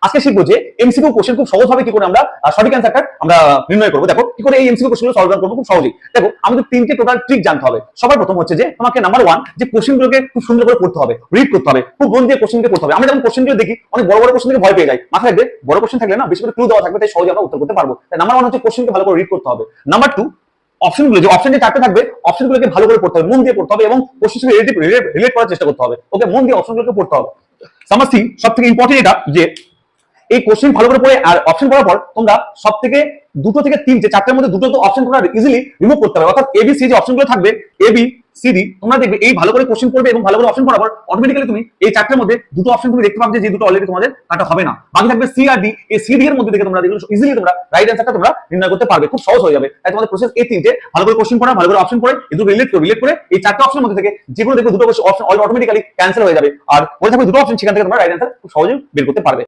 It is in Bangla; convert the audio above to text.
আজকে শিখবো যে এমসিকিউ কোশ্চেন খুব সহজভাবে কি করে আমরা সঠিক অ্যান্সারটা আমরা নির্ণয় করবো। দেখো কি করে এই এমসিকিউ কোশ্চেনগুলো সলভ করবো খুব সহজেই। দেখো আমাদের তিনটে টোটাল ট্রিক জানতে হবে। সবার প্রথম হচ্ছে যে তোমাকে নাম্বার 1 যে কোশ্চেনগুলোকে খুব সুন্দর করে পড়তে হবে, রিড করতে হবে, খুব মন দিয়ে কোশ্চেনকে পড়তে হবে। আমরা যখন কোশ্চেনগুলো দেখি অনেক বড় বড় কোশ্চেন থেকে ভয় পেয়ে যাই, মাথায় রাখবে বড় কোশ্চেন থাকলে না বেশি করে ক্লু দেওয়া থাকবে, তাই সহজে আমরা উত্তর করতে পারবো। তাই নাম্বার 1 হচ্ছে কোশ্চেনকে ভালো করে রিড করতে হবে। নাম্বার 2 অপশনগুলো যে অপশন যে চারটে থাকবে অপশনগুলোকে ভালো করে পড়তে হবে, মন দিয়ে পড়তে হবে এবং কোশ্চেনের সাথে রিলেট করার চেষ্টা করতে হবে। ওকে, মন দিয়ে অপশনগুলোকে পড়তে হবে। নাম্বার 3 সবথেকে ইম্পর্টেন্ট এটা যে এই কোশ্চেন ভালো করে পড়ে আর অপশন পড়ার পর তোমরা সবথেকে দুটো থেকে তিন যে চারটের মধ্যে দুটো তো অপশন তোমরা ইজিলি রিমুভ করতে হবে। অর্থাৎ এবিসি যে অপশনগুলো থাকবে এবি সিডি, তোমরা দেখবে এই ভালো করে কোশ্চেন পড়বে এবং ভালো করে অপশন পড়ার পর অটোমেটিক্যালি তুমি এই চারটের মধ্যে দুটো অপশন তুমি দেখতে পাবে যে দুটো অলরেডি তোমাদের কাটা হবে না, বাকি থাকবে সি আর ডি। এই সি ডি এর মধ্যে থেকে তোমরা দেখবে ইজিলি তোমরা রাইট অ্যান্সারটা তোমরা নির্ণয় করতে পারবে, খুব সহজ হয়ে যাবে। তাই তোমাদের প্রসেস এই তিনটে, ভালো করে কোশ্চেন পড়া, ভালো করে অপশন পড়ে, এই দুটো রিলেট করে এই চারটি অপশনের মধ্যে থেকে যে কোনো দেখবে দুটো অপশন অটোমেটিক্যালি ক্যান্সেল হয়ে যাবে আর বলে থাকবে দুটো অপশন, সেখান থেকে তোমরা রাইট অ্যান্সার খুব সহজেই বের করতে পারবে।